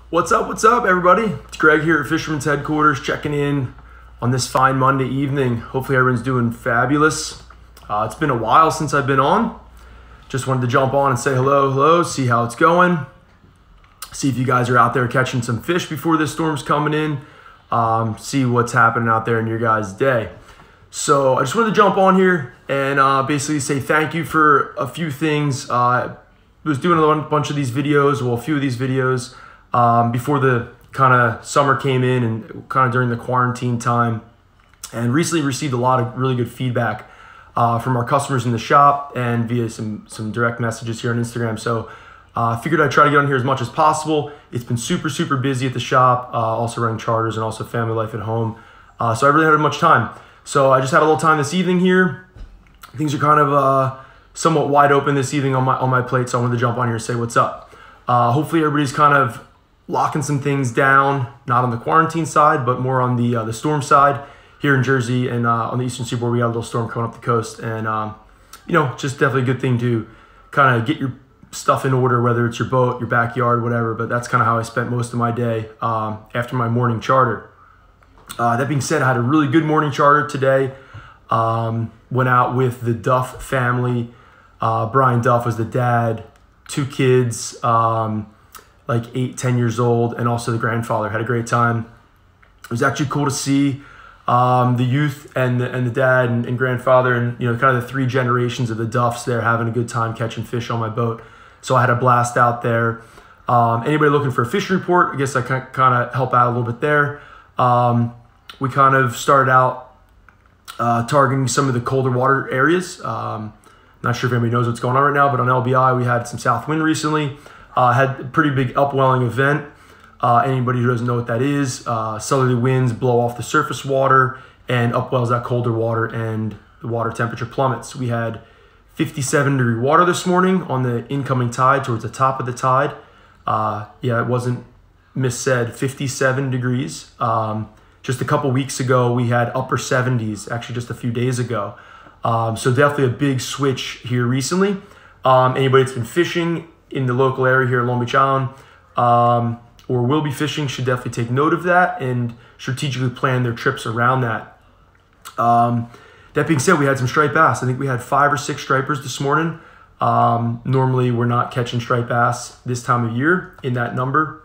What's up, everybody? It's Greg here at Fisherman's headquarters, checking in on this fine Monday evening. Hopefully everyone's doing fabulous. It's been a while since I've been on. Just wanted to jump on and say hello, see how it's going. See if you guys are out there catching some fish before this storm's coming in. See what's happening out there in your guys' day. So I just wanted to jump on here and basically say thank you for a few things. I was doing a bunch of these videos, well, a few of these videos, before the kind of summer came in and kind of during the quarantine time, and recently received a lot of really good feedback from our customers in the shop and via some direct messages here on Instagram. So I figured I'd try to get on here as much as possible. It's been super busy at the shop, also running charters and also family life at home. So I really haven't had much time. So I just had a little time this evening here. Things are kind of somewhat wide open this evening on my plate, so I wanted to jump on here and say what's up. Hopefully everybody's kind of locking some things down, not on the quarantine side, but more on the storm side here in Jersey and on the eastern seaboard. We got a little storm coming up the coast, and you know, just definitely a good thing to kind of get your stuff in order, whether it's your boat, your backyard, whatever. But that's kind of how I spent most of my day after my morning charter. That being said, I had a really good morning charter today. Went out with the Duff family. Brian Duff was the dad, 2 kids, like 8-10 years old, and also the grandfather. Had a great time. It was actually cool to see the youth and the dad and grandfather, and you know, kind of the 3 generations of the Duffs there having a good time catching fish on my boat. So I had a blast out there. Anybody looking for a fishing report, I guess I can kind of help out a little bit there. We kind of started out targeting some of the colder water areas. Not sure if anybody knows what's going on right now, but on LBI we had some south wind recently. Had a pretty big upwelling event. Anybody who doesn't know what that is, southerly winds blow off the surface water and upwells that colder water, and the water temperature plummets. We had 57-degree water this morning on the incoming tide towards the top of the tide. Yeah, it wasn't missaid, 57 degrees. Just a couple weeks ago, we had upper 70s, actually just a few days ago. So definitely a big switch here recently. Anybody that's been fishing in the local area here at Long Beach Island, or will be fishing, should definitely take note of that and strategically plan their trips around that. That being said, we had some striped bass. I think we had 5 or 6 stripers this morning. Normally we're not catching striped bass this time of year in that number.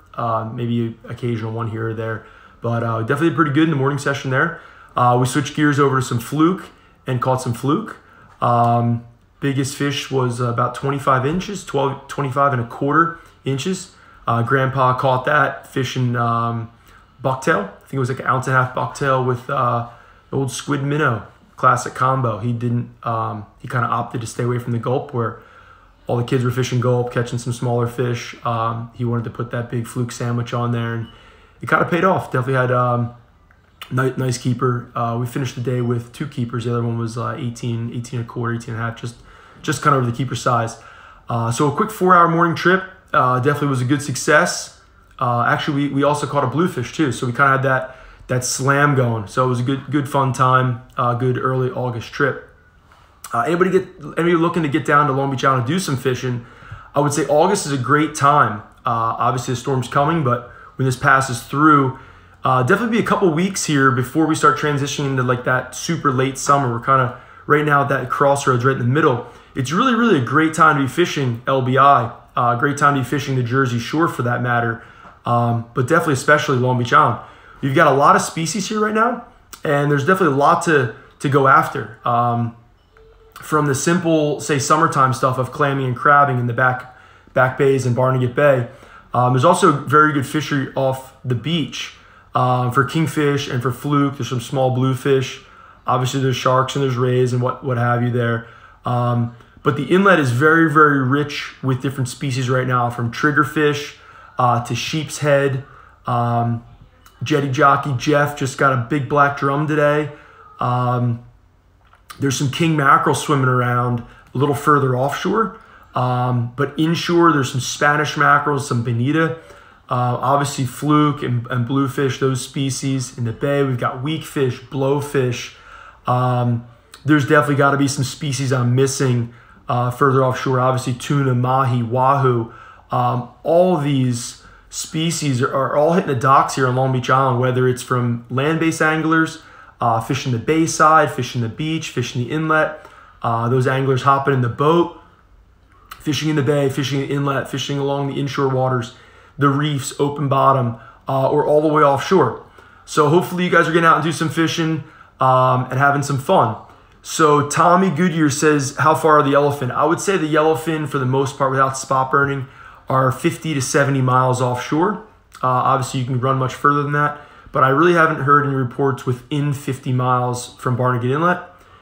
Maybe occasional one here or there, but definitely pretty good in the morning session there. We switched gears over to some fluke and caught some fluke. Biggest fish was about 25 inches, 25 and a quarter inches. Grandpa caught that fishing bucktail. I think it was like an 1.5 ounce bucktail with old squid minnow, classic combo. He didn't, he kind of opted to stay away from the Gulp, where all the kids were fishing Gulp, catching some smaller fish. He wanted to put that big fluke sandwich on there, and it kind of paid off. Definitely had nice keeper. We finished the day with 2 keepers. The other one was 18 and a quarter, 18 and a half, just kind of over the keeper size. So a quick 4-hour morning trip. Definitely was a good success. Actually, we also caught a bluefish too, so we kind of had that slam going. So it was a good fun time, good early August trip. Anybody looking to get down to Long Beach Island and do some fishing, I would say August is a great time. Obviously the storm's coming, but when this passes through, definitely be a couple weeks here before we start transitioning into like that super late summer. We're kind of right now at that crossroads right in the middle. It's really a great time to be fishing LBI. Great time to be fishing the Jersey Shore for that matter, but definitely especially Long Beach Island. You've got a lot of species here right now, and there's definitely a lot to go after. From the simple, say, summertime stuff of clamming and crabbing in the back bays and Barnegat Bay. There's also very good fishery off the beach for kingfish and for fluke. There's some small bluefish. Obviously, there's sharks and there's rays and what have you there. But the inlet is very rich with different species right now, from triggerfish to sheepshead. Jetty jockey Jeff just got a big black drum today. There's some king mackerel swimming around a little further offshore. But inshore, there's some Spanish mackerels, some bonita. Obviously fluke and bluefish, those species. In the bay, we've got weakfish, blowfish. There's definitely got to be some species I'm missing further offshore. Obviously tuna, mahi, wahoo. All of these species are all hitting the docks here on Long Beach Island, whether it's from land-based anglers, fishing the bay side, fishing the beach, fishing the inlet, those anglers hopping in the boat, fishing in the bay, fishing the inlet, fishing along the inshore waters, the reefs, open bottom, or all the way offshore. So hopefully you guys are getting out and do some fishing and having some fun. So Tommy Goodyear says, how far are the yellowfin? I would say the yellowfin, for the most part, without spot burning, are 50 to 70 miles offshore. Obviously, you can run much further than that, but I really haven't heard any reports within 50 miles from Barnegat Inlet.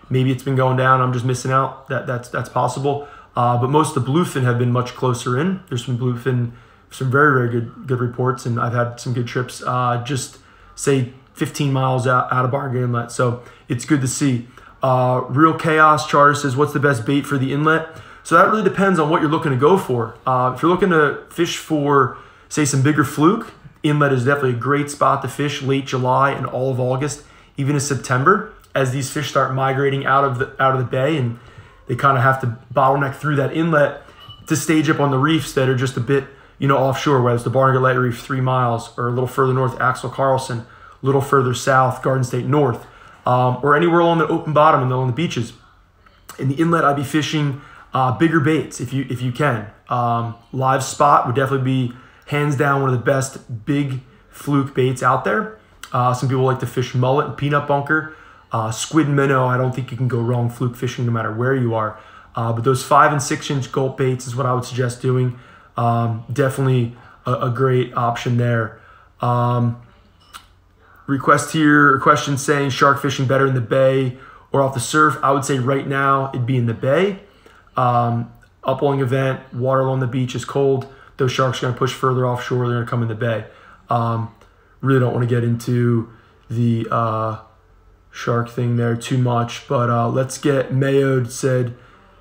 Maybe it's been going down. I'm just missing out. That's possible. But most of the bluefin have been much closer in. There's some bluefin, some very, very good reports, and I've had some good trips. Just say 15 miles out of Barnegat Inlet. So it's good to see. Real Chaos Charter says, what's the best bait for the inlet? So that really depends on what you're looking to go for. If you're looking to fish for, say, some bigger fluke, inlet is definitely a great spot to fish late July and all of August, even in September, as these fish start migrating out of the bay, and they kind of have to bottleneck through that inlet to stage up on the reefs that are just a bit, offshore, whether it's the Barnegat Light Reef 3 miles, or a little further north, Axel Carlson, a little further south, Garden State North, or anywhere along the open bottom and along the beaches. In the inlet, I'd be fishing bigger baits if you can. Live spot would definitely be hands down one of the best big fluke baits out there. Some people like to fish mullet and peanut bunker. Squid and minnow, I don't think you can go wrong fluke fishing no matter where you are. But those 5 and 6 inch gulp baits is what I would suggest doing. Definitely a great option there. Request here, a question saying shark fishing better in the bay or off the surf. I would say right now it'd be in the bay. Upwelling Event, water along the beach is cold. Those sharks are going to push further offshore. They're going to come in the bay. Really don't want to get into the shark thing there too much, but let's get Mayode said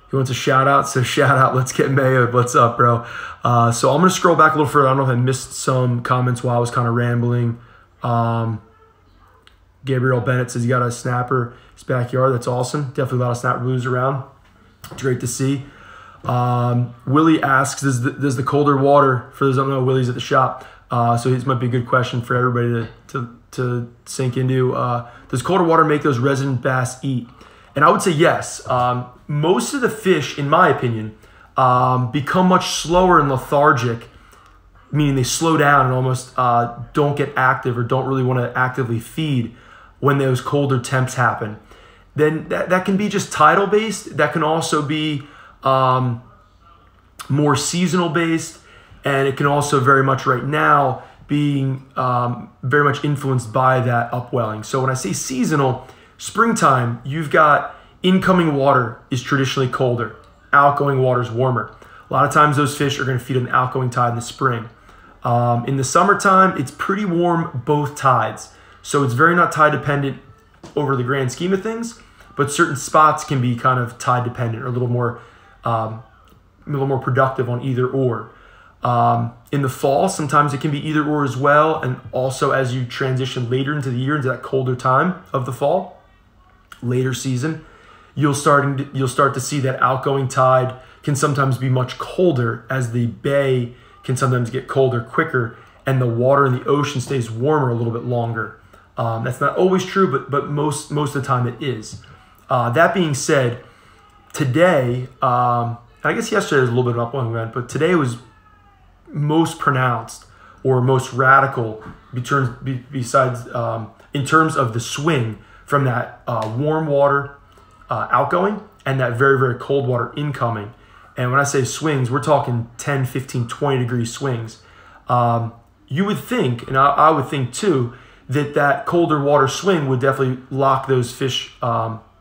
he wants a shout out. So shout out, let's get Mayode. What's up, bro? So I'm going to scroll back a little further. I don't know if I missed some comments while I was kind of rambling. Gabriel Bennett says he got a snapper in his backyard. That's awesome. Definitely a lot of snapper blues around. It's great to see. Willie asks, does the colder water, for those who don't know, Willie's at the shop, so this might be a good question for everybody to sink into. Does colder water make those resident bass eat? And I would say yes. Most of the fish, in my opinion, become much slower and lethargic, meaning they slow down and almost don't get active or don't really want to actively feed when those colder temps happen. Then that can be just tidal based. That can also be more seasonal based, and it can also very much right now being very much influenced by that upwelling. So when I say seasonal, springtime, you've got incoming water is traditionally colder, outgoing water is warmer. A lot of times those fish are going to feed on the outgoing tide in the spring. In the summertime, it's pretty warm both tides. So it's very not tide dependent over the grand scheme of things, but certain spots can be kind of tide dependent or a little more productive on either or. In the fall, sometimes it can be either or as well, and also as you transition later into the year, into that colder time of the fall, later season, you'll start to see that outgoing tide can sometimes be much colder, as the bay can sometimes get colder quicker, and the water in the ocean stays warmer a little bit longer. That's not always true, but most of the time it is. That being said, today, I guess yesterday was a little bit of an upwelling event, but today was most pronounced or most radical besides in terms of the swing from that warm water outgoing and that very, very cold water incoming. And when I say swings, we're talking 10, 15, 20 degree swings. You would think, and I would think too, that colder water swing would definitely lock those fish,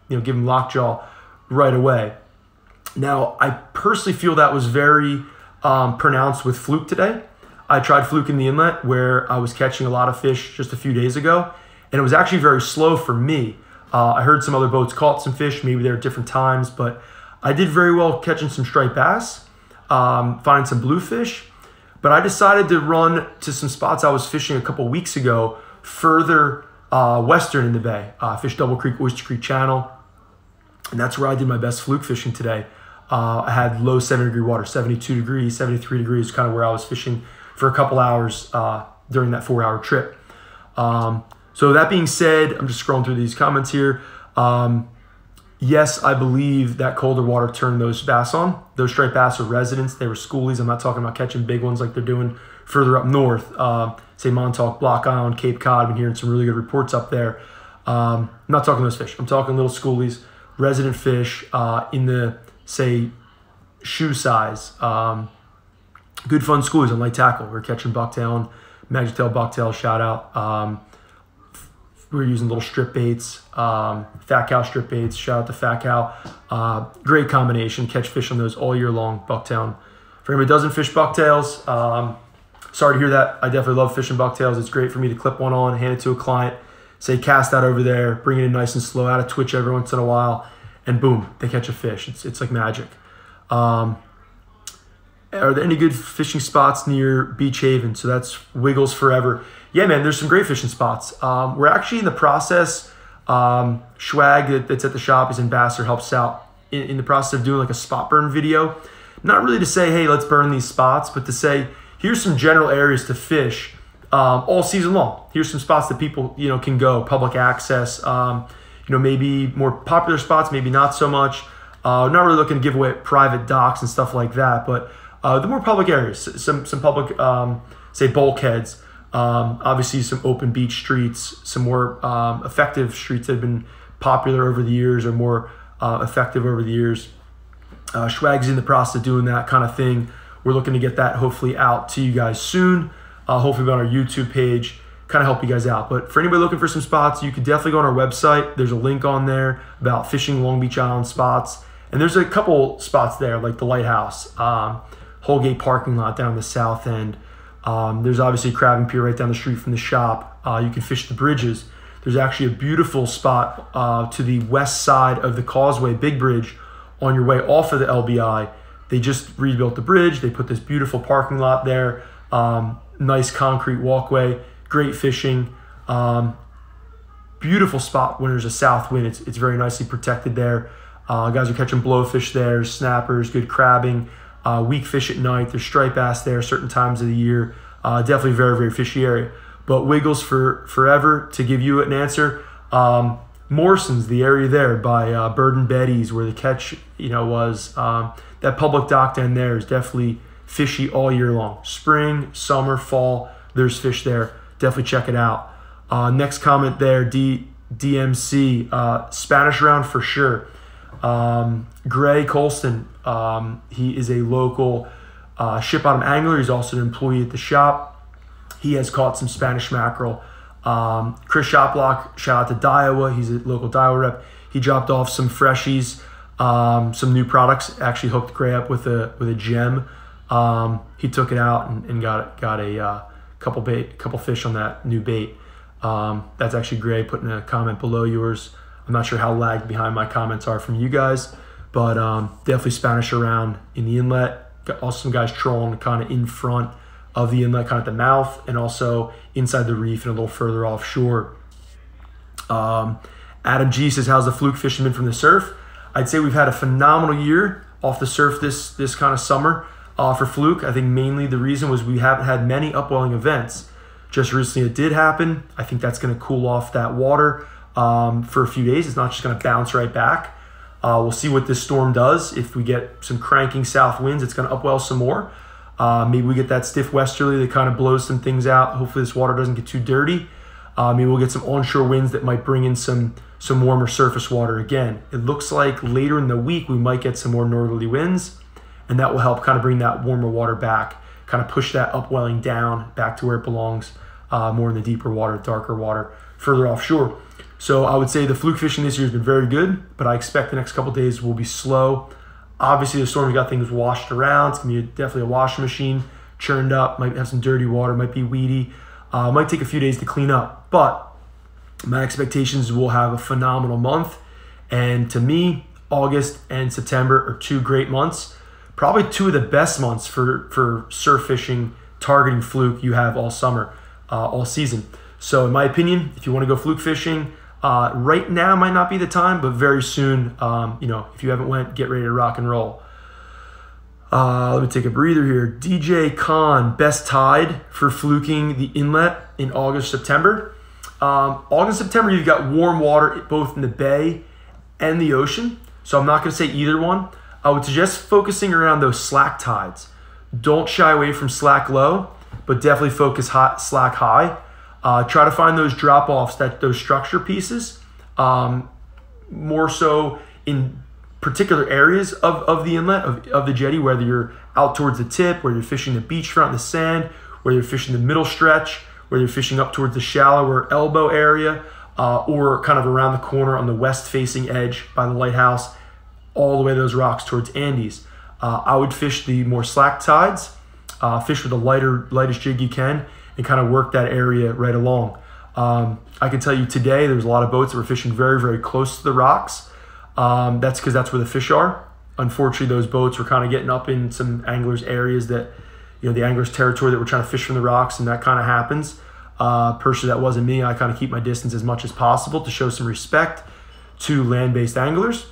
give them lockjaw right away. Now, I personally feel that was very pronounced with fluke today. I tried fluke in the inlet where I was catching a lot of fish just a few days ago, and it was actually very slow for me. I heard some other boats caught some fish, maybe they're at different times, but I did very well catching some striped bass, finding some bluefish, but I decided to run to some spots I was fishing a couple weeks ago, further western in the bay. Fish Double Creek, Oyster Creek Channel, and that's where I did my best fluke fishing today. I had low 70 degree water, 72 degrees, 73 degrees, kind of where I was fishing for a couple hours during that 4-hour trip. So that being said, I'm just scrolling through these comments here. Yes, I believe that colder water turned those bass on. Those striped bass are residents. They were schoolies. I'm not talking about catching big ones like they're doing further up north. Say Montauk, Block Island, Cape Cod. I've been hearing some really good reports up there. I'm not talking those fish. I'm talking little schoolies, resident fish in the, say, shoe size. Good fun schoolies on light tackle. We're catching bucktail and magictail, bucktail, shout out. We're using little strip baits, fat cow strip baits, shout out to fat cow. Great combination, catch fish on those all year long, bucktail. For anybody who doesn't fish bucktails, sorry to hear that. I definitely love fishing bucktails. It's great for me to clip one on, hand it to a client, say cast that over there, bring it in nice and slow, out of twitch every once in a while, and boom, they catch a fish. It's like magic. Are there any good fishing spots near Beach Haven? So that's Wiggles Forever. Yeah, man, there's some great fishing spots. We're actually in the process, Schwag that's at the shop, is ambassador, helps out in the process of doing like a spot burn video. Not really to say, hey, let's burn these spots, but to say, here's some general areas to fish all season long. Here's some spots that people, can go, public access, maybe more popular spots, maybe not so much. Not really looking to give away private docks and stuff like that, but the more public areas, some public, say, bulkheads, obviously some open beach streets, some more effective streets that have been popular over the years or more effective over the years. Schwag's in the process of doing that kind of thing. We're looking to get that hopefully out to you guys soon, hopefully on our YouTube page, kind of help you guys out. But for anybody looking for some spots, you could definitely go on our website. There's a link on there about fishing Long Beach Island spots. And there's a couple spots there, like the Lighthouse, Holgate parking lot down the south end. There's obviously a crabbing pier right down the street from the shop. You can fish the bridges. There's actually a beautiful spot to the west side of the Causeway, Big Bridge, on your way off of the LBI. They just rebuilt the bridge. They put this beautiful parking lot there. Nice concrete walkway, great fishing. Beautiful spot when there's a south wind. It's very nicely protected there. Guys are catching blowfish there, snappers, good crabbing. Weak fish at night. There's striped bass there certain times of the year. Definitely very, very fishy area. But Wiggles Forever, to give you an answer, Morrison's, the area there by Bird and Betty's where the catch was, that public dock down there is definitely fishy all year long. Spring, summer, fall, there's fish there. Definitely check it out. Next comment there, DMC, Spanish round for sure. Gray Colston, he is a local ship bottom angler. He's also an employee at the shop. He has caught some Spanish mackerel. Chris Shoplock, shout out to Daiwa. He's a local Daiwa rep. He dropped off some freshies, some new products. Actually hooked Gray up with a gem. He took it out and got a couple fish on that new bait. That's actually Gray putting a comment below yours. I'm not sure how lagged behind my comments are from you guys, but definitely Spanish around in the inlet. Got also some guys trolling kind of in front of the inlet, kind of at the mouth, and also inside the reef and a little further offshore. Adam G says, how's the fluke fisherman from the surf? I'd say we've had a phenomenal year off the surf this kind of summer for fluke. I think mainly the reason was we haven't had many upwelling events. Just recently it did happen. I think that's going to cool off that water for a few days. It's not just going to bounce right back. We'll see what this storm does. If we get some cranking south winds, it's going to upwell some more. Maybe we get that stiff westerly that kind of blows some things out. Hopefully this water doesn't get too dirty. Maybe we'll get some onshore winds that might bring in some warmer surface water again. It looks like later in the week we might get some more northerly winds, and that will help kind of bring that warmer water back, kind of push that upwelling down back to where it belongs, more in the deeper water, darker water, further offshore. So I would say the fluke fishing this year has been very good, but I expect the next couple days will be slow. Obviously the storm's got things washed around. It's gonna be definitely a washing machine, churned up, might have some dirty water, might be weedy. Might take a few days to clean up, but my expectations is we'll have a phenomenal month. And to me, August and September are two great months, probably two of the best months for surf fishing, targeting fluke you have all summer, all season. So in my opinion, if you want to go fluke fishing, right now might not be the time, but very soon, if you haven't went, get ready to rock and roll. Let me take a breather here. DJ Khan, best tide for fluking the inlet in August, September. August, September, you've got warm water both in the bay and the ocean. So I'm not going to say either one. I would suggest focusing around those slack tides. Don't shy away from slack low, but definitely focus slack high. Try to find those drop-offs, those structure pieces, more so in particular areas of the inlet, of the jetty, whether you're out towards the tip, whether you're fishing the beachfront in the sand, whether you're fishing the middle stretch, whether you're fishing up towards the shallower elbow area, or kind of around the corner on the west-facing edge by the lighthouse, all the way to those rocks towards Andes. I would fish the more slack tides, fish with the lightest jig you can, and kind of work that area right along. I can tell you today, there's a lot of boats that were fishing very, very close to the rocks. That's because that's where the fish are. Unfortunately, those boats were kind of getting up in some anglers' areas that, the anglers' territory that were trying to fish from the rocks, and that kind of happens. Personally, that wasn't me. I kind of keep my distance as much as possible to show some respect to land-based anglers.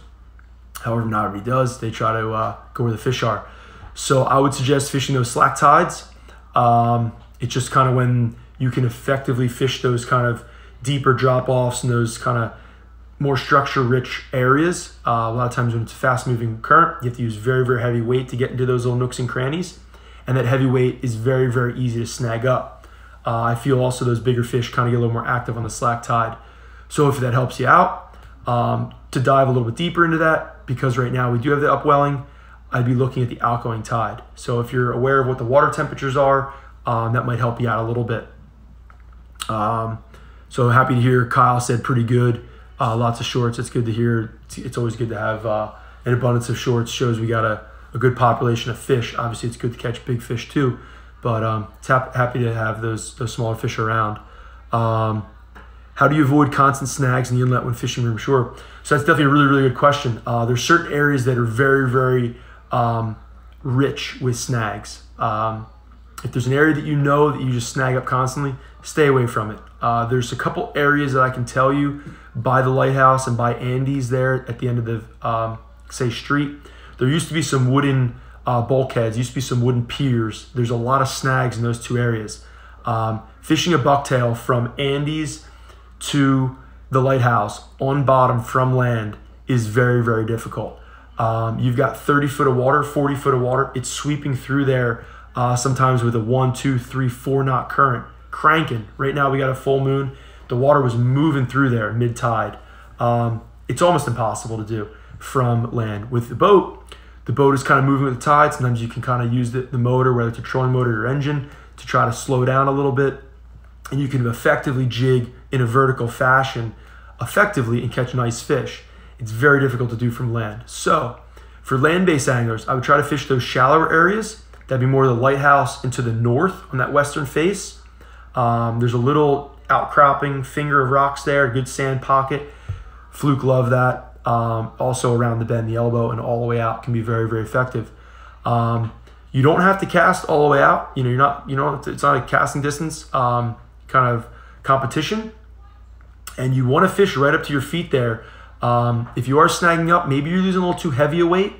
However, not everybody does. They try to go where the fish are. So I would suggest fishing those slack tides. It's just kind of when you can effectively fish those kind of deeper drop-offs and those kind of more structure-rich areas. A lot of times when it's a fast-moving current, you have to use very, very heavy weight to get into those little nooks and crannies. And that heavy weight is very, very easy to snag up. I feel also those bigger fish kind of get a little more active on the slack tide. So if that helps you out, to dive a little bit deeper into that, because right now we do have the upwelling, I'd be looking at the outgoing tide. So if you're aware of what the water temperatures are, that might help you out a little bit. So happy to hear Kyle said pretty good. Lots of shorts. It's good to hear. It's always good to have an abundance of shorts. Shows we got a good population of fish. Obviously, it's good to catch big fish too, but it's happy to have those smaller fish around. How do you avoid constant snags in the inlet when fishing from shore? So that's definitely a really, really good question. There's certain areas that are very, very rich with snags. If there's an area that you know that you just snag up constantly, stay away from it. There's a couple areas that I can tell you by the lighthouse and by Andes there at the end of the, say, street. There used to be some wooden bulkheads, used to be some wooden piers. There's a lot of snags in those two areas. Fishing a bucktail from Andes to the lighthouse on bottom from land is very, very difficult. You've got 30 foot of water, 40 foot of water. It's sweeping through there sometimes with a 1, 2, 3, 4 knot current, cranking. Right now we got a full moon. The water was moving through there mid-tide. It's almost impossible to do from land. With the boat is kind of moving with the tide. Sometimes you can kind of use the motor, whether it's a trolling motor or engine, to try to slow down a little bit. And you can effectively jig in a vertical fashion effectively and catch nice fish. It's very difficult to do from land. So for land-based anglers, I would try to fish those shallower areas. That'd be more the lighthouse and to the north on that western face. There's a little outcropping finger of rocks there, a good sand pocket. Fluke love that. Also around the bend, the elbow, and all the way out can be very, very effective. You don't have to cast all the way out. It's not a casting distance kind of competition. And you want to fish right up to your feet there. If you are snagging up, maybe you're using a little too heavy a weight,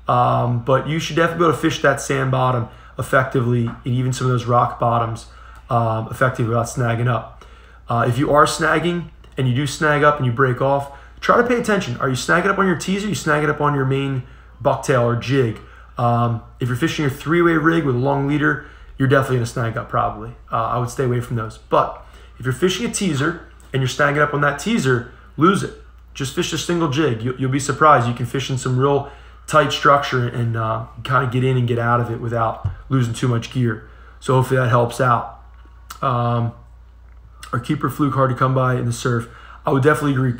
but you should definitely be able to fish that sand bottom effectively, and even some of those rock bottoms effectively without snagging up. If you are snagging and you do snag up and you break off, try to pay attention. Are you snagging up on your teaser? Are you snagging up on your main bucktail or jig? If you're fishing a three-way rig with a long leader, you're definitely going to snag up probably. I would stay away from those. But if you're fishing a teaser and you're snagging up on that teaser, lose it. Just fish a single jig. You'll be surprised. You can fish in some real tight structure and kind of get in and get out of it without losing too much gear. So hopefully that helps out. Are keeper fluke hard to come by in the surf? I would definitely agree.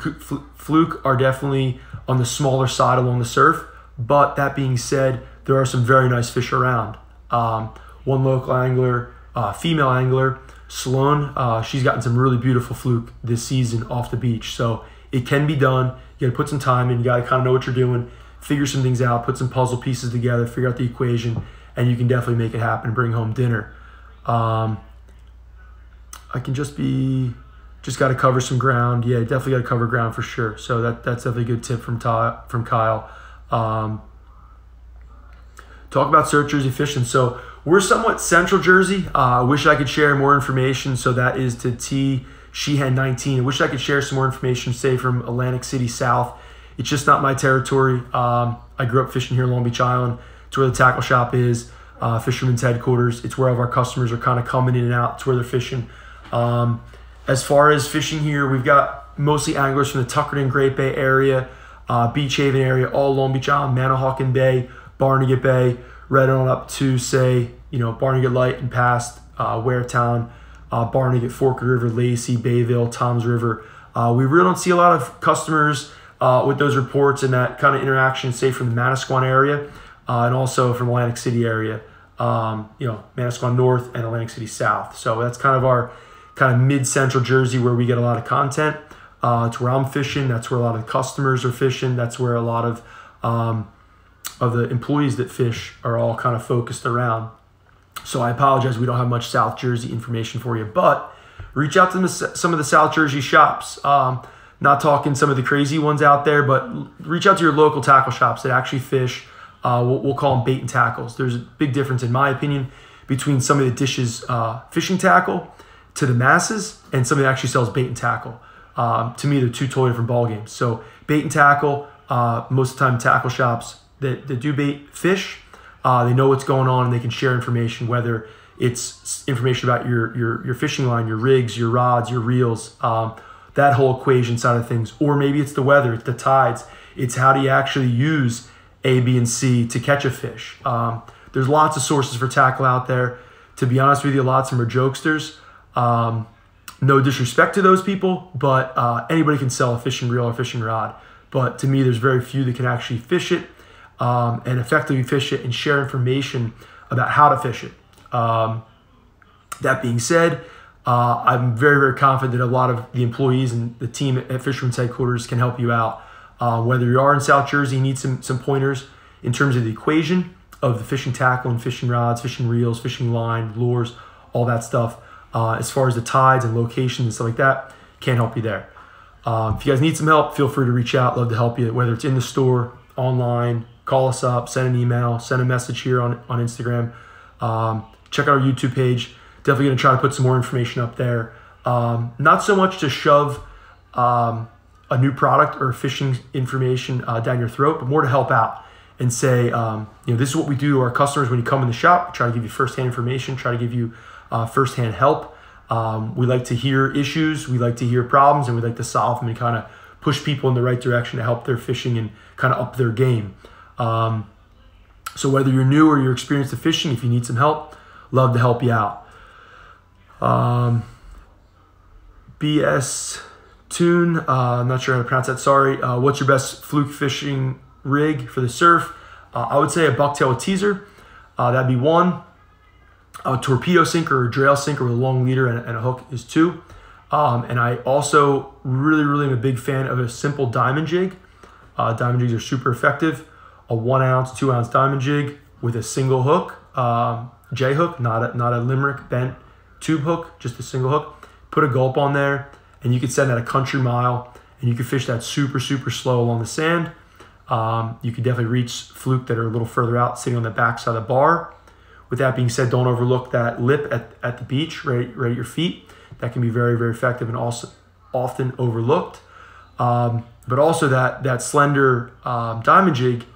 Fluke are definitely on the smaller side along the surf. But that being said, there are some very nice fish around. One local angler, female angler, Sloan, she's gotten some really beautiful fluke this season off the beach. So it can be done. You gotta put some time in, you gotta kind of know what you're doing, figure some things out, put some puzzle pieces together, figure out the equation, and you can definitely make it happen and bring home dinner. I can just gotta cover some ground. Yeah, definitely gotta cover ground for sure. So that's definitely a good tip from Kyle. talk about South Jersey fishing. So we're somewhat central Jersey. I wish I could share more information. So that is to T Sheehan 19. I wish I could share some more information, say from Atlantic City South. It's just not my territory. I grew up fishing here in Long Beach Island. It's where the tackle shop is, Fisherman's headquarters. It's where all of our customers are kind of coming in and out. It's where they're fishing. As far as fishing here, we've got mostly anglers from the Tuckerton, Great Bay area, Beach Haven area, all Long Beach Island, Manahawkin Bay, Barnegat Bay, right on up to, say, Barnegat Light and past Waretown, Barnegat, Forked River, Lacey, Bayville, Toms River. We really don't see a lot of customers with those reports and that kind of interaction, say from the Manasquan area and also from Atlantic City area, Manasquan North and Atlantic City South. So that's kind of our kind of mid-central Jersey where we get a lot of content. It's where I'm fishing. That's where a lot of the customers are fishing. That's where a lot of the employees that fish are all kind of focused around. So I apologize, we don't have much South Jersey information for you, but reach out to some of the South Jersey shops. Not talking some of the crazy ones out there, but reach out to your local tackle shops that actually fish. We'll call them bait and tackles. There's a big difference, in my opinion, between somebody that dishes fishing tackle to the masses and somebody that actually sells bait and tackle. To me, they're two totally different ball games. So bait and tackle, most of the time tackle shops that do bait fish, they know what's going on and they can share information, whether it's information about your fishing line, your rigs, your rods, your reels, that whole equation side of things. Or maybe it's the weather, it's the tides. It's how do you actually use A, B, and C to catch a fish. There's lots of sources for tackle out there. To be honest with you, lots of them are jokesters. No disrespect to those people, but anybody can sell a fishing reel or fishing rod. But to me, there's very few that can actually fish it and effectively fish it and share information about how to fish it. That being said, I'm very, very confident that a lot of the employees and the team at Fisherman's headquarters can help you out. Whether you are in South Jersey, you need some pointers in terms of the equation of the fishing tackle and fishing rods, fishing reels, fishing line, lures, all that stuff. As far as the tides and locations and stuff like that, can't help you there. If you guys need some help, feel free to reach out. Love to help you, whether it's in the store, online, call us up, send an email, send a message here on Instagram. Check out our YouTube page. Definitely going to try to put some more information up there. Not so much to shove a new product or fishing information down your throat, but more to help out and say, this is what we do to our customers when you come in the shop. We try to give you firsthand information, try to give you firsthand help. We like to hear issues, we like to hear problems, and we like to solve them and kind of push people in the right direction to help their fishing and kind of up their game. So whether you're new or you're experienced at fishing, if you need some help, love to help you out. BS Tune, I'm not sure how to pronounce that, sorry. What's your best fluke fishing rig for the surf? I would say a bucktail with teaser. That'd be one. A torpedo sinker or drail sinker with a long leader and a hook is two. And I also really am a big fan of a simple diamond jig. Diamond jigs are super effective. A 1 ounce, 2 ounce diamond jig with a single hook, J hook, not a limerick bent tube hook, just a single hook. Put a gulp on there, and you can send that a country mile, and you can fish that super slow along the sand. You can definitely reach fluke that are a little further out, sitting on the back side of the bar. With that being said, don't overlook that lip at the beach, right at your feet. That can be very effective and also often overlooked. But also that slender diamond jig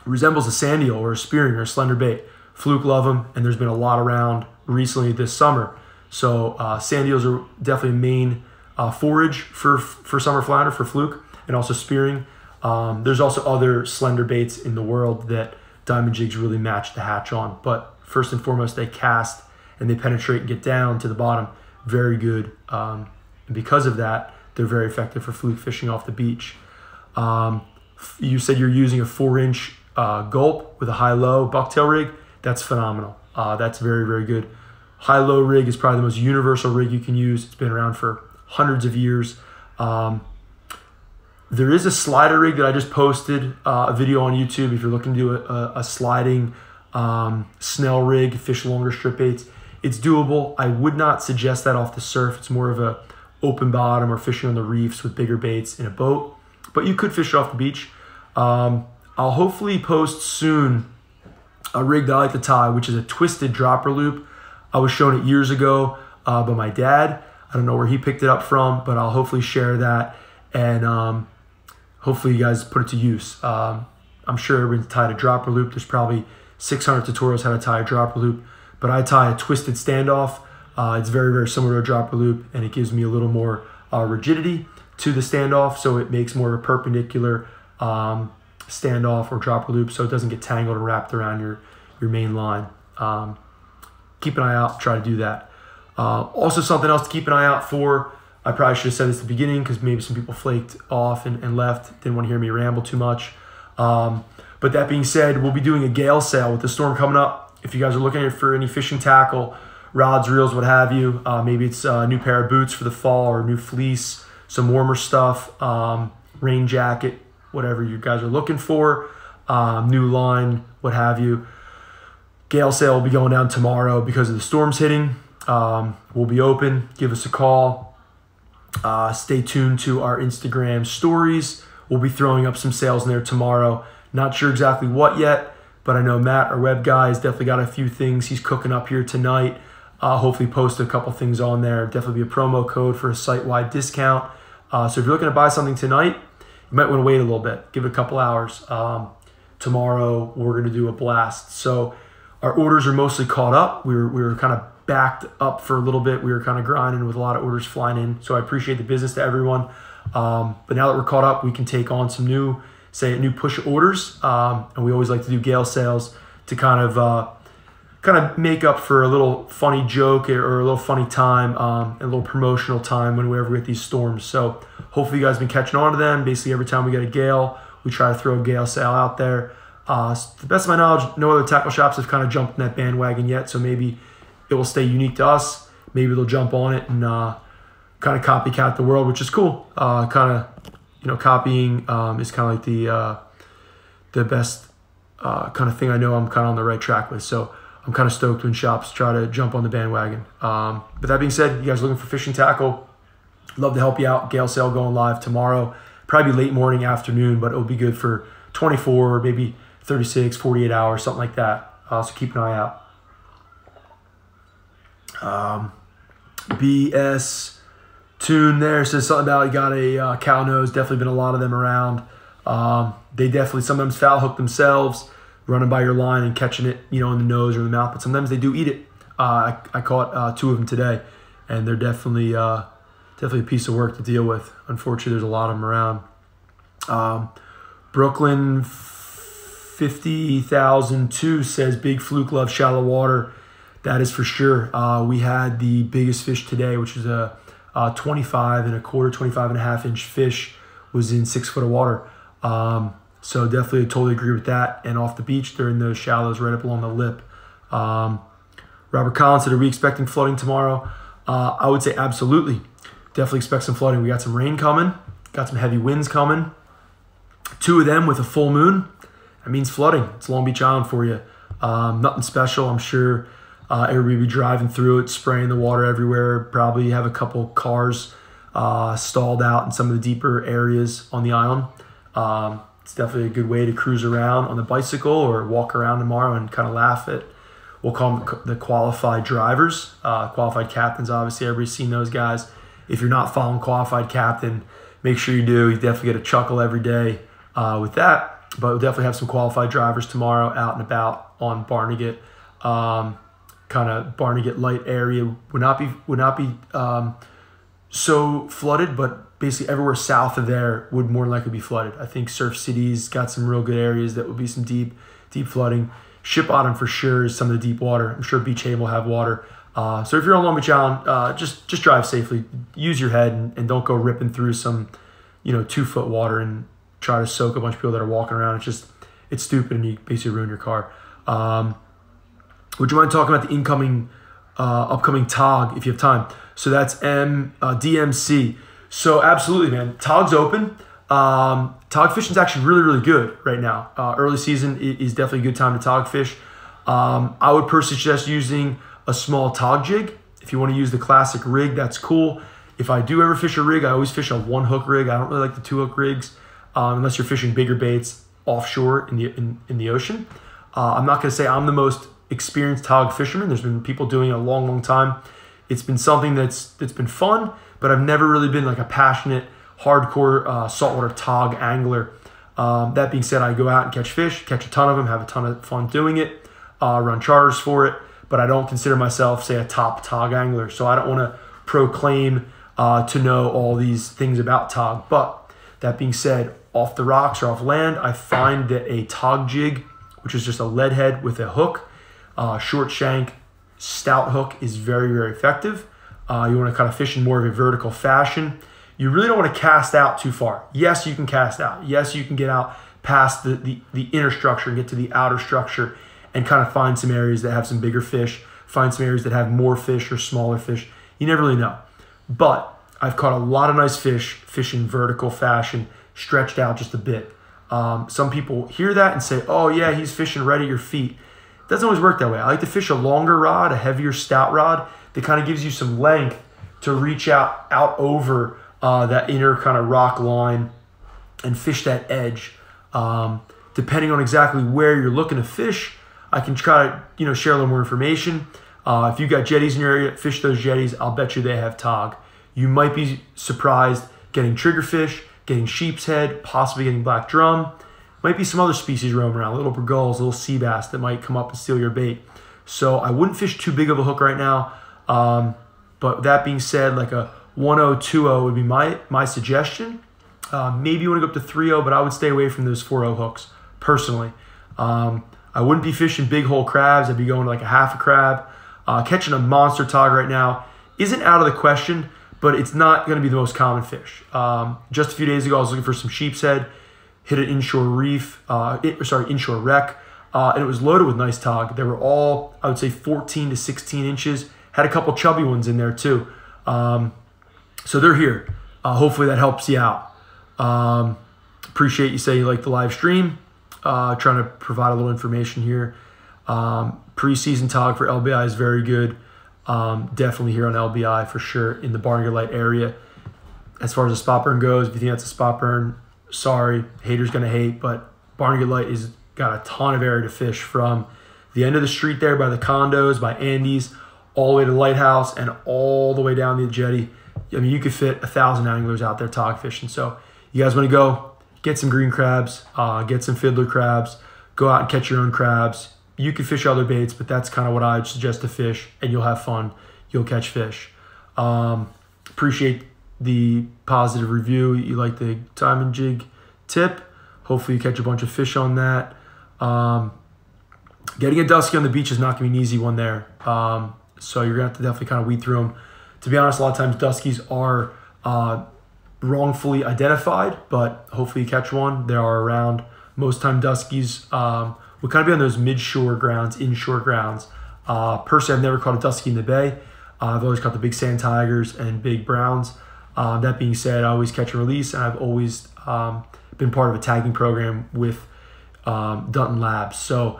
resembles a sand eel or a spearing or a slender bait. Fluke love them, and there's been a lot around recently this summer. So sand eels are definitely a main forage for summer flounder, for fluke, and also spearing. There's also other slender baits in the world that diamond jigs really match the hatch on. But first and foremost, they cast and they penetrate and get down to the bottom. Very good. And because of that, they're very effective for fluke fishing off the beach. You said you're using a 4-inch gulp with a high-low bucktail rig. That's phenomenal. That's very good. High-low rig is probably the most universal rig you can use. It's been around for hundreds of years. There is a slider rig that I just posted a video on YouTube if you're looking to do a sliding Snell rig, fish longer strip baits. It's doable. I would not suggest that off the surf. It's more of a open bottom or fishing on the reefs with bigger baits in a boat, but you could fish it off the beach. I'll hopefully post soon a rig that I like to tie, which is a twisted dropper loop. I was shown it years ago by my dad. I don't know where he picked it up from, but I'll hopefully share that, and hopefully you guys put it to use. I'm sure everyone's tied a dropper loop. There's probably 600 tutorials how to tie a dropper loop, but I tie a twisted standoff. It's very, very similar to a dropper loop, and it gives me a little more rigidity to the standoff, so it makes more of a perpendicular standoff or dropper loop, so it doesn't get tangled and wrapped around your main line. Keep an eye out, try to do that. Also, something else to keep an eye out for, I probably should have said this at the beginning because maybe some people flaked off and left, didn't want to hear me ramble too much. But that being said, we'll be doing a Gale sale with the storm coming up. If you guys are looking for any fishing tackle, rods, reels, what have you, maybe it's a new pair of boots for the fall or a new fleece, some warmer stuff, rain jacket, whatever you guys are looking for, new line, what have you. Gale sale will be going down tomorrow because of the storms hitting. We'll be open. Give us a call. Stay tuned to our Instagram stories. We'll be throwing up some sales in there tomorrow. Not sure exactly what yet, but I know Matt, our web guy, has definitely got a few things he's cooking up here tonight. Hopefully post a couple things on there. Definitely be a promo code for a site-wide discount. So if you're looking to buy something tonight, you might want to wait a little bit. Give it a couple hours. Tomorrow we're going to do a blast. So our orders are mostly caught up. We were kind of backed up for a little bit. We were kind of grinding with a lot of orders flying in. So I appreciate the business to everyone. But now that we're caught up, we can take on some new push orders. And we always like to do Gale sales to kind of make up for a little funny joke or a little funny time, and a little promotional time whenever we get these storms. So hopefully you guys have been catching on to them. Basically every time we get a Gale, we try to throw a Gale sale out there. To the best of my knowledge, no other tackle shops have kind of jumped in that bandwagon yet, so maybe it will stay unique to us. Maybe they'll jump on it and kind of copycat the world, which is cool. Copying is kind of like the best kind of thing I know I'm kind of on the right track with. So I'm kind of stoked when shops try to jump on the bandwagon. But that being said, you guys are looking for fishing tackle, love to help you out. Gale sale going live tomorrow, probably late morning, afternoon, but it'll be good for 24, maybe 36, 48 hours, something like that. So keep an eye out. BS Tune there says something about you got a cow nose. Definitely been a lot of them around. They definitely sometimes foul hook themselves, running by your line and catching it, in the nose or the mouth. But sometimes they do eat it. I caught 2 of them today, and they're definitely a piece of work to deal with. Unfortunately, there's a lot of them around. Brooklyn 50,002 says big fluke love shallow water. That is for sure. We had the biggest fish today, which is a 25 and a quarter, 25 and a half inch fish, was in 6 foot of water. So definitely totally agree with that. And off the beach, they're in those shallows right up along the lip. Robert Collins said, are we expecting flooding tomorrow? I would say absolutely. Definitely expect some flooding. We got some rain coming, got some heavy winds coming. 2 of them with a full moon. That means flooding. It's Long Beach Island for you. Nothing special. I'm sure everybody will be driving through it, spraying the water everywhere. Probably have a couple cars stalled out in some of the deeper areas on the island. It's definitely a good way to cruise around on the bicycle or walk around tomorrow and kind of laugh at, we'll call them the qualified drivers, qualified captains. Obviously, everybody's seen those guys. If you're not following qualified captain, make sure you do. You definitely get a chuckle every day with that. But we'll definitely have some qualified drivers tomorrow out and about on Barnegat. Kind of Barnegat light area would not be so flooded, but basically everywhere south of there would more likely be flooded. I think Surf City's got some real good areas that would be some deep flooding. Ship Bottom for sure is some of the deep water. I'm sure Beach Haven will have water. So if you're on Long Beach Island, just drive safely. Use your head and don't go ripping through some 2 foot water and try to soak a bunch of people that are walking around. It's stupid and you basically ruin your car. Would you mind talking about the upcoming TOG if you have time? So that's DMC. So absolutely, man. TOG's open. TOG fishing is actually really, really good right now. Early season is definitely a good time to TOG fish. I would personally suggest using a small TOG jig. If you want to use the classic rig, that's cool. If I do ever fish a rig, I always fish a 1-hook rig. I don't really like the 2-hook rigs unless you're fishing bigger baits offshore in the ocean. I'm not going to say I'm the most experienced tog fisherman. There's been people doing it a long, long time. It's been something that's been fun, but I've never really been like a passionate, hardcore saltwater tog angler. That being said, I go out and catch fish, catch a ton of them, have a ton of fun doing it, run charters for it, but I don't consider myself, say, a top tog angler. So I don't want to proclaim to know all these things about tog. But that being said, off the rocks or off land, I find that a tog jig, which is just a lead head with a hook, short shank, stout hook, is very, very effective. You want to kind of fish in more of a vertical fashion. You really don't want to cast out too far. Yes, you can cast out. Yes, you can get out past the inner structure and get to the outer structure and kind of find some areas that have some bigger fish, find some areas that have more fish or smaller fish. You never really know. But I've caught a lot of nice fish fishing vertical fashion, stretched out just a bit. Some people hear that and say, oh yeah, he's fishing right at your feet. It doesn't always work that way. I like to fish a longer rod, a heavier stout rod that kind of gives you some length to reach out over that inner kind of rock line and fish that edge. Depending on exactly where you're looking to fish, I can try to share a little more information. If you've got jetties in your area, fish those jetties. I'll bet you they have tog. You might be surprised getting triggerfish, getting sheepshead, possibly getting black drum. Might be some other species roaming around, little gulls, little sea bass that might come up and steal your bait. So I wouldn't fish too big of a hook right now. But that being said, like a 1.0, 2.0 would be my suggestion. Maybe you want to go up to 3.0, but I would stay away from those 4.0 hooks, personally. I wouldn't be fishing big hole crabs. I'd be going to like a half a crab. Catching a monster tog right now isn't out of the question, but it's not going to be the most common fish. Just a few days ago, I was looking for some sheepshead, hit an inshore reef, inshore wreck, and it was loaded with nice tog. They were all, I would say, 14 to 16 inches. Had a couple chubby ones in there too. So they're here. Hopefully that helps you out. Appreciate you saying you like the live stream. Trying to provide a little information here. Preseason tog for LBI is very good. Definitely here on LBI for sure in the Barnegat Light area. As far as the spot burn goes, if you think that's a spot burn, sorry, haters gonna hate, but Barnegat Light is got a ton of area to fish from the end of the street there by the condos, by Andy's, all the way to the lighthouse and all the way down the jetty. I mean, you could fit 1,000 anglers out there tog fishing. So you guys want to go get some green crabs, get some fiddler crabs, go out and catch your own crabs. You can fish other baits, but that's kind of what I would suggest to fish, and you'll have fun. You'll catch fish. Appreciate the positive review. You like the diamond jig tip. Hopefully you catch a bunch of fish on that. Getting a dusky on the beach is not going to be an easy one there. So you're going to have to definitely kind of weed through them. To be honest, a lot of times duskies are wrongfully identified, but hopefully you catch one. They are around. Most time duskies will kind of be on those mid-shore grounds, inshore grounds. Personally, I've never caught a dusky in the bay. I've always caught the big sand tigers and big browns. That being said, I always catch and release, and I've always been part of a tagging program with Dunton Labs. So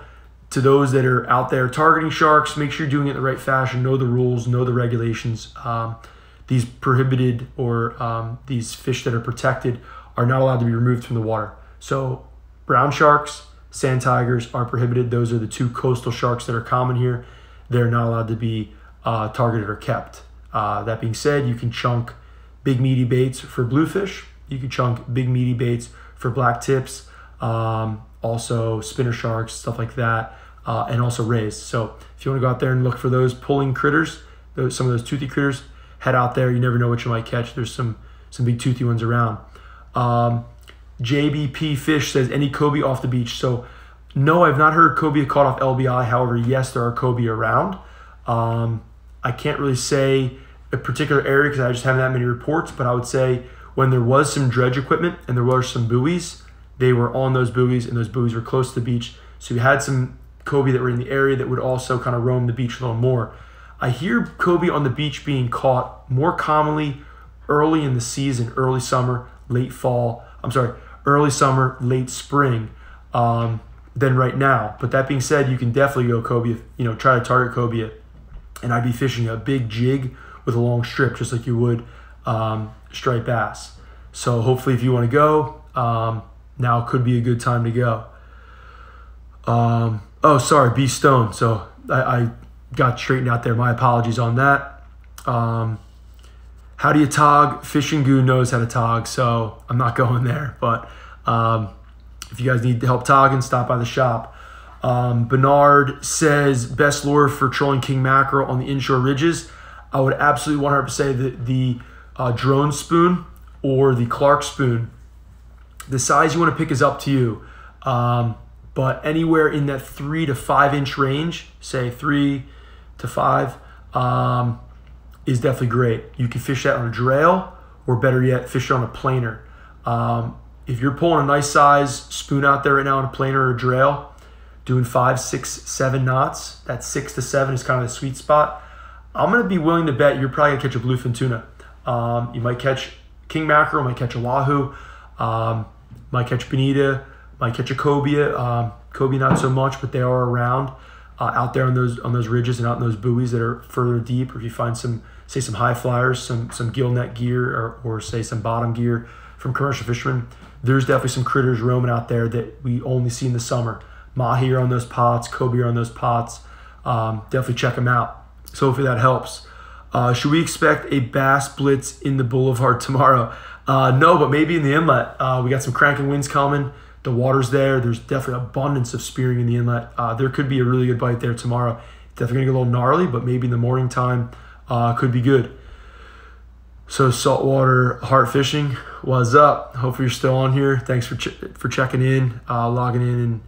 to those that are out there targeting sharks, make sure you're doing it in the right fashion, know the rules, know the regulations. These prohibited or these fish that are protected are not allowed to be removed from the water. So brown sharks, sand tigers are prohibited. Those are the two coastal sharks that are common here. They're not allowed to be targeted or kept. That being said, you can chunk big meaty baits for bluefish. You can chunk big meaty baits for black tips, also spinner sharks, stuff like that, and also rays. So if you want to go out there and look for those pulling critters, some of those toothy critters, head out there. You never know what you might catch. There's some big toothy ones around. JBP Fish says, any cobia off the beach? So no, I've not heard cobia caught off LBI. However, yes, there are cobia around. I can't really say a particular area because I just haven't that many reports, but I would say when there was some dredge equipment and there were some buoys, they were on those buoys, and those buoys were close to the beach. So you had some cobia that were in the area that would also kind of roam the beach a little more. I hear cobia on the beach being caught more commonly early in the season, early summer, late fall. Early summer, late spring, than right now. But that being said, you can definitely go cobia, try to target cobia, and I'd be fishing a big jig with a long strip, just like you would striped bass. So hopefully if you want to go, now could be a good time to go. Oh, sorry, B Stone. So I got straightened out there. My apologies on that. How do you tog? Fishing Goo knows how to tog, so I'm not going there. But if you guys need help togging, stop by the shop. Bernard says, best lure for trolling king mackerel on the inshore ridges. I would absolutely 100% say that the drone spoon or the Clark spoon. The size you want to pick is up to you. But anywhere in that 3 to 5 inch range, say 3 to 5, is definitely great. You can fish that on a drail, or better yet, fish it on a planer. If you're pulling a nice size spoon out there right now on a planer or a drail, doing 5, 6, 7 knots, that 6 to 7 is kind of the sweet spot. I'm gonna be willing to bet you're probably gonna catch a bluefin tuna. You might catch king mackerel, might catch a wahoo, might catch bonita, might catch a cobia. Cobia not so much, but they are around out there on those ridges and out in those buoys that are further deep. Or if you find some high flyers, some gill net gear, or say some bottom gear from commercial fishermen, there's definitely some critters roaming out there that we only see in the summer. Mahi are on those pots, cobia are on those pots. Definitely check them out. So hopefully that helps. Should we expect a bass blitz in the boulevard tomorrow? No, but maybe in the inlet. We got some cranking winds coming. The water's there. There's definitely abundance of spearing in the inlet. There could be a really good bite there tomorrow. Definitely gonna get a little gnarly, but maybe in the morning time could be good. So saltwater heart fishing, what's up? Hopefully you're still on here. Thanks for checking in, logging in, and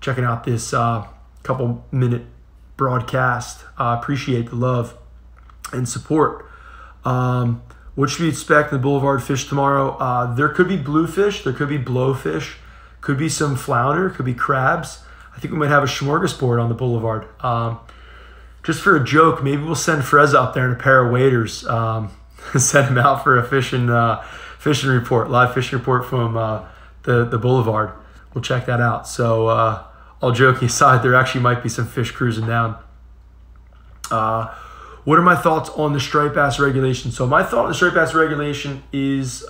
checking out this couple minute broadcast. Appreciate the love and support. What should we expect in the boulevard fish tomorrow? There could be bluefish, there could be blowfish, could be some flounder, could be crabs. I think we might have a smorgasbord on the boulevard. Just for a joke, maybe we'll send Frez out there in a pair of waders, send him out for a fishing report, live fishing report from the boulevard. We'll check that out. So all joking aside, there actually might be some fish cruising down. What are my thoughts on the striped bass regulation? So my thought on the striped bass regulation is,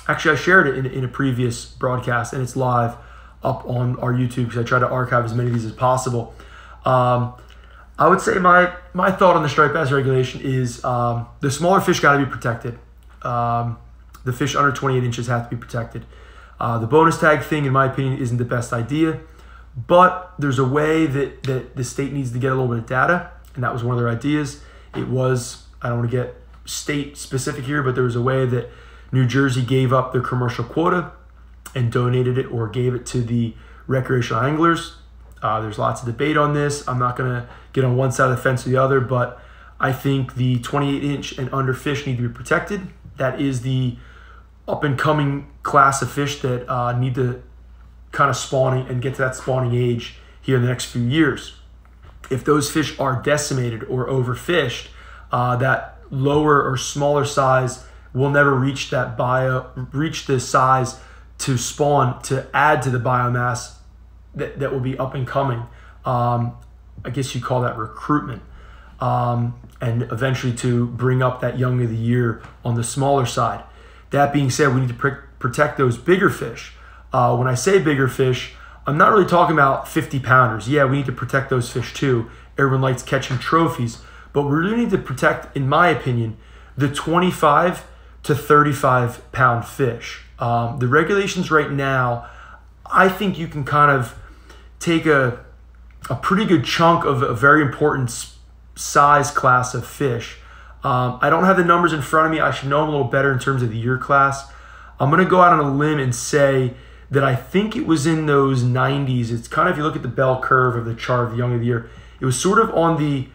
actually I shared it in a previous broadcast, and it's live up on our YouTube because I try to archive as many of these as possible. I would say my thought on the striped bass regulation is the smaller fish got to be protected. The fish under 28 inches have to be protected. The bonus tag thing, in my opinion, isn't the best idea, but there's a way that the state needs to get a little bit of data, and that was one of their ideas. It was, I don't want to get state specific here, but there was a way that New Jersey gave up their commercial quota and donated it or gave it to the recreational anglers. There's lots of debate on this. I'm not going to get on one side of the fence or the other, but I think the 28 inch and under fish need to be protected. That is the up and coming class of fish that need to kind of spawning and get to that spawning age here in the next few years. If those fish are decimated or overfished, that lower or smaller size will never reach the size to spawn, to add to the biomass that will be up and coming. I guess you call that recruitment. And eventually to bring up that young of the year on the smaller side. That being said, we need to protect those bigger fish. When I say bigger fish, I'm not really talking about 50 pounders. Yeah, we need to protect those fish too. Everyone likes catching trophies, but we really need to protect, in my opinion, the 25 to 35 pound fish. The regulations right now, I think you can kind of take a pretty good chunk of a very important size class of fish. I don't have the numbers in front of me. I should know them a little better in terms of the year class. I'm going to go out on a limb and say that I think it was in those 90s. It's kind of, if you look at the bell curve of the chart of the young of the year, it was sort of on the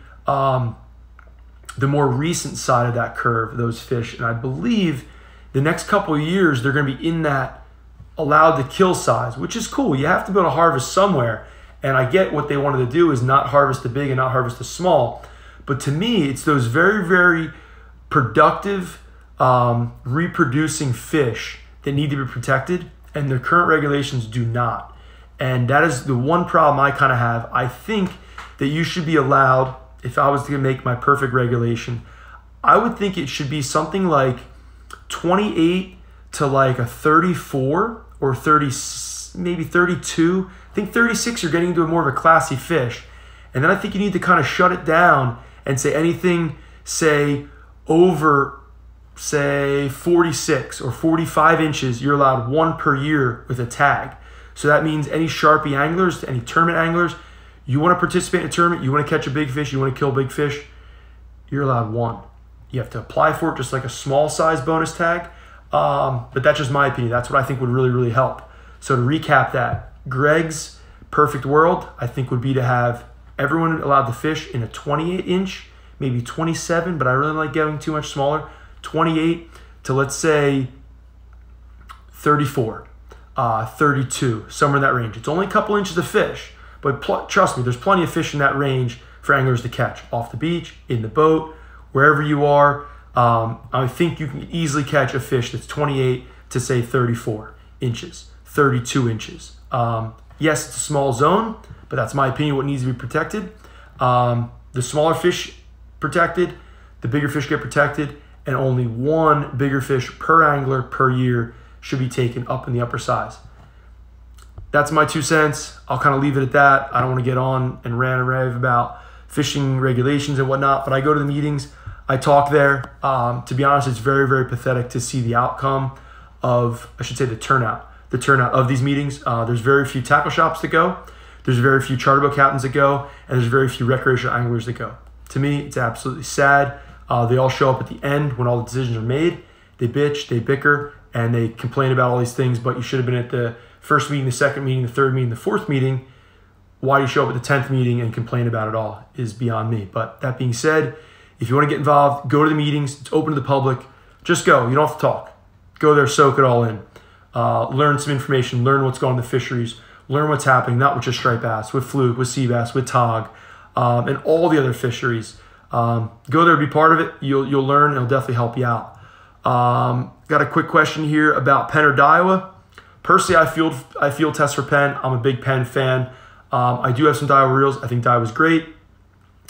more recent side of that curve, those fish. And I believe the next couple of years, they're going to be in that allowed to kill size, which is cool. You have to be able to harvest somewhere. And I get what they wanted to do is not harvest the big and not harvest the small. But to me, it's those very, very productive, reproducing fish that need to be protected, and the current regulations do not. And that is the one problem I kind of have. I think that you should be allowed, if I was to make my perfect regulation, I would think it should be something like 28 to like a 34 or 36 maybe 32. I think 36, you're getting into more of a classy fish. And then I think you need to kind of shut it down and say anything, say, over, say, 46 or 45 inches, you're allowed 1 per year with a tag. So that means any Sharpie anglers, any tournament anglers, you want to participate in a tournament, you want to catch a big fish, you want to kill big fish, you're allowed 1. You have to apply for it just like a small size bonus tag. But that's just my opinion. That's what I think would really, really help. So to recap that, Greg's perfect world, I think, would be to have everyone allowed to fish in a 28 inch, maybe 27, but I really like getting too much smaller, 28 to, let's say, 34, 32, somewhere in that range. It's only a couple inches of fish, but trust me, there's plenty of fish in that range for anglers to catch off the beach, in the boat, wherever you are. I think you can easily catch a fish that's 28 to, say, 34 inches, 32 inches. Yes, it's a small zone, but that's my opinion, what needs to be protected. The smaller fish protected, the bigger fish get protected, and only 1 bigger fish per angler per year should be taken up in the upper size. That's my 2 cents. I'll kind of leave it at that. I don't want to get on and rant and rave about fishing regulations and whatnot, but I go to the meetings, I talk there. To be honest, it's very, very pathetic to see the outcome of, I should say, the turnout of these meetings. There's very few tackle shops that go, there's very few charter boat captains that go, and there's very few recreational anglers that go. To me, it's absolutely sad. They all show up at the end when all the decisions are made. They bitch, they bicker, and they complain about all these things, but you should have been at the first meeting, the second meeting, the third meeting, the fourth meeting. Why do you show up at the 10th meeting and complain about it all is beyond me. But that being said, if you want to get involved, go to the meetings. It's open to the public. Just go. You don't have to talk. Go there, soak it all in. Learn some information. Learn what's going on in the fisheries. Learn what's happening, not with just striped bass, with fluke, with sea bass, with tog, and all the other fisheries. Go there, be part of it. You'll learn, and it'll definitely help you out. Got a quick question here about Penn or Daiwa. Personally, I field test for Penn. I'm a big Penn fan. I do have some Daiwa reels. I think Daiwa's great.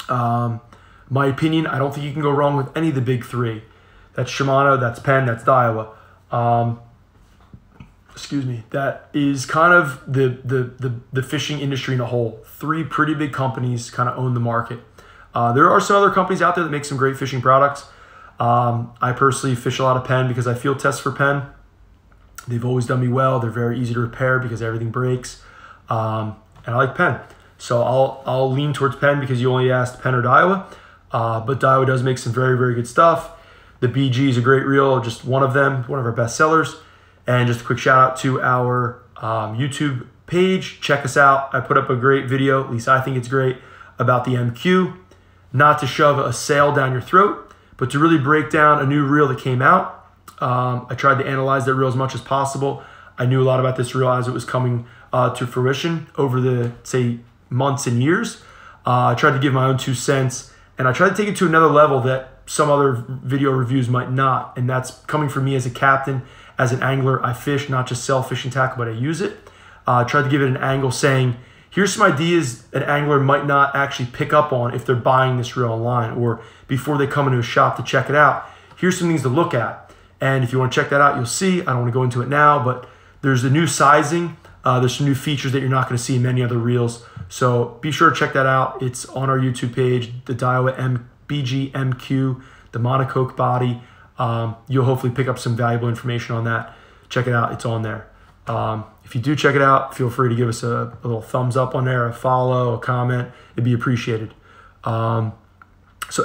My opinion, I don't think you can go wrong with any of the big 3. That's Shimano, that's Penn, that's Daiwa. Excuse me. That is kind of the fishing industry in a whole. 3 pretty big companies kind of own the market. There are some other companies out there that make some great fishing products. I personally fish a lot of Penn because I field test for Penn. They've always done me well. They're very easy to repair because everything breaks. And I like Penn. So I'll lean towards Penn because you only asked Penn or Daiwa. But Daiwa does make some very, very good stuff. The BG is a great reel, just one of them, one of our best sellers. And just a quick shout out to our YouTube page. Check us out. I put up a great video, at least I think it's great, about the MQ. Not to shove a sail down your throat, but to really break down a new reel that came out. I tried to analyze that reel as much as possible. I knew a lot about this reel as it was coming to fruition over the, say, months and years. I tried to give my own 2 cents, and I tried to take it to another level that some other video reviews might not, and that's coming from me as a captain, as an angler. I fish, not just sell fishing tackle, but I use it. I tried to give it an angle saying, here's some ideas an angler might not actually pick up on if they're buying this reel online or before they come into a shop to check it out. Here's some things to look at. And if you want to check that out, you'll see. I don't want to go into it now, but there's a new sizing. There's some new features that you're not going to see in many other reels. So be sure to check that out. It's on our YouTube page, the Daiwa BG MQ, the monocoque body. You'll hopefully pick up some valuable information on that. Check it out. It's on there. If you do check it out, feel free to give us a little thumbs up on there, a follow, a comment. It'd be appreciated. So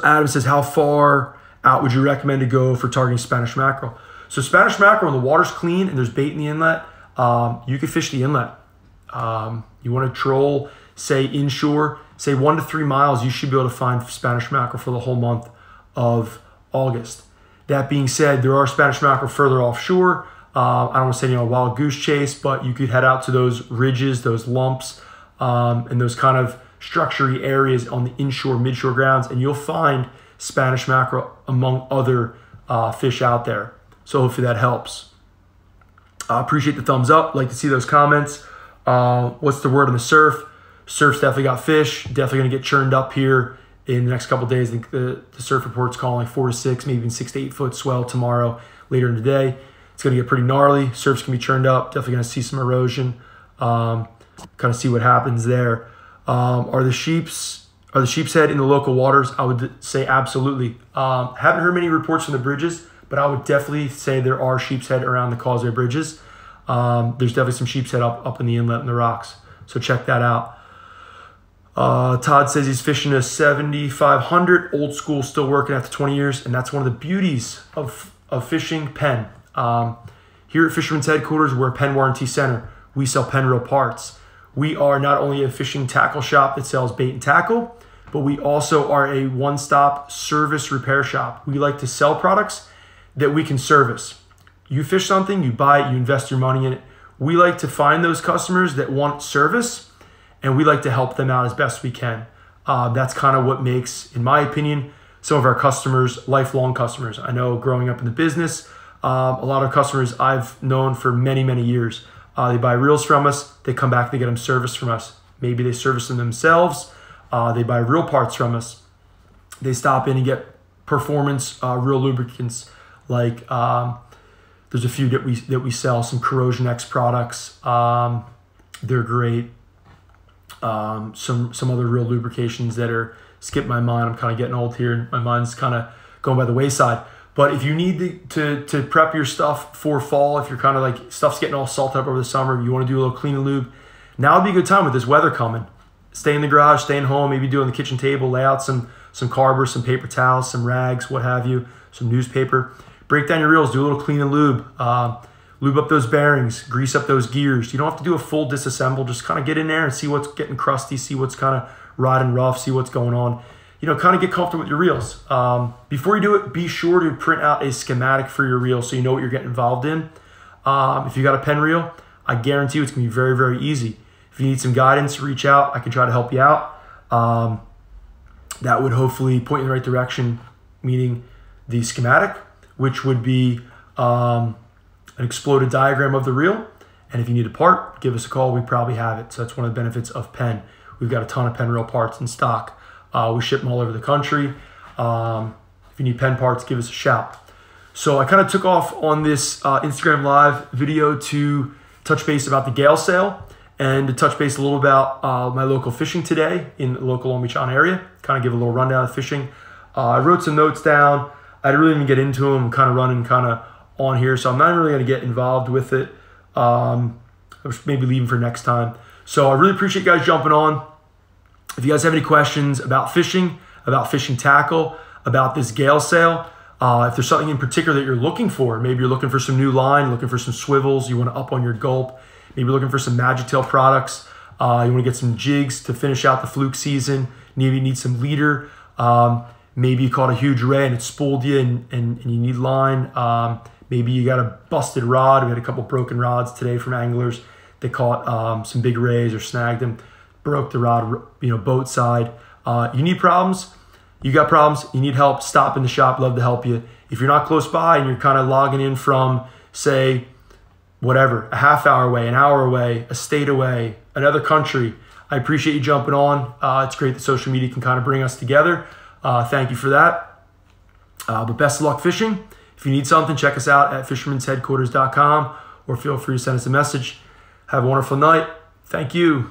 Adam says, how far out would you recommend to go for targeting Spanish mackerel? So Spanish mackerel, when the water's clean and there's bait in the inlet, you can fish the inlet. You want to troll, say inshore, say 1 to 3 miles, you should be able to find Spanish mackerel for the whole month of August. That being said, there are Spanish mackerel further offshore. I don't want to say a wild goose chase, but you could head out to those ridges, those lumps, and those kind of structure-y areas on the inshore, midshore grounds, and you'll find Spanish mackerel among other fish out there. So hopefully that helps. I appreciate the thumbs up. Like to see those comments. What's the word on the surf? Surf's definitely got fish. Definitely going to get churned up here in the next couple of days. I think the surf report's calling like 4 to 6, maybe even 6 to 8 foot swell tomorrow, later in the day. It's going to get pretty gnarly. Surf's going to be churned up. Definitely going to see some erosion. kind of see what happens there. Are the sheepshead in the local waters? I would say absolutely. Haven't heard many reports from the bridges, but I would definitely say there are sheepshead around the causeway bridges. There's definitely some sheepshead up in the inlet and the rocks, so check that out. Todd says he's fishing a 7500 old school, still working after 20 years, and that's one of the beauties of fishing Penn. Here at Fisherman's headquarters, we're a Penn warranty center. We sell Penn Reel Parts. We are not only a fishing tackle shop that sells bait and tackle, but we also are a one-stop service repair shop. We like to sell products that we can service. You fish something, you buy it, you invest your money in it. We like to find those customers that want service, and we like to help them out as best we can. That's kind of what makes, in my opinion, some of our customers lifelong customers. I know growing up in the business, a lot of customers I've known for many, many years. They buy reels from us, they come back, they get them serviced from us. Maybe they service them themselves. They buy reel parts from us. They stop in and get performance reel lubricants. Like there's a few that we sell, some Corrosion X products. They're great. Some other reel lubrications that are skip my mind. I'm kind of getting old here, and my mind's kind of going by the wayside. But if you need to prep your stuff for fall, if you're kind of like stuff's getting all salted up over the summer, you want to do a little clean and lube, now would be a good time with this weather coming. Stay in the garage, stay in home, maybe do on the kitchen table, lay out some cardboard, some paper towels, some rags, what have you, some newspaper. Break down your reels, do a little clean and lube. Lube up those bearings, grease up those gears. You don't have to do a full disassemble, just kind of get in there and see what's getting crusty, see what's kind of riding rough, see what's going on. You know, kind of get comfortable with your reels. Before you do it, be sure to print out a schematic for your reel so you know what you're getting involved in. If you got a Penn reel, I guarantee you it's gonna be very, very easy. If you need some guidance, reach out. I can try to help you out. That would hopefully point you in the right direction, meaning the schematic, which would be an exploded diagram of the reel. And if you need a part, give us a call. We probably have it. So that's one of the benefits of Penn. We've got a ton of Penn Reel parts in stock. We ship them all over the country. If you need Penn parts, give us a shout. So I kind of took off on this Instagram Live video to touch base about the Gale sale and to touch base a little about my local fishing today in the local Long Beach area. Kind of give a little rundown of fishing. I wrote some notes down. I didn't really even get into them. I'm kind of running kind of on here, so I'm not really going to get involved with it. I was maybe leaving for next time. So I really appreciate you guys jumping on. If you guys have any questions about fishing tackle, about this Gale sale, if there's something in particular that you're looking for, maybe you're looking for some new line, looking for some swivels, you want to up on your Gulp, maybe looking for some Tail products, you want to get some jigs to finish out the fluke season, maybe you need some leader, maybe you caught a huge ray and it spooled you and you need line, maybe you got a busted rod. We had a couple broken rods today from anglers that caught some big rays or snagged them, broke the rod, boat side. You need problems, you got problems, you need help, stop in the shop, love to help you. If you're not close by and you're kind of logging in from, say, whatever, a half hour away, an hour away, a state away, another country, I appreciate you jumping on. It's great that social media can kind of bring us together. Thank you for that. But best of luck fishing. If you need something, check us out at fishermansheadquarters.com or feel free to send us a message. Have a wonderful night. Thank you.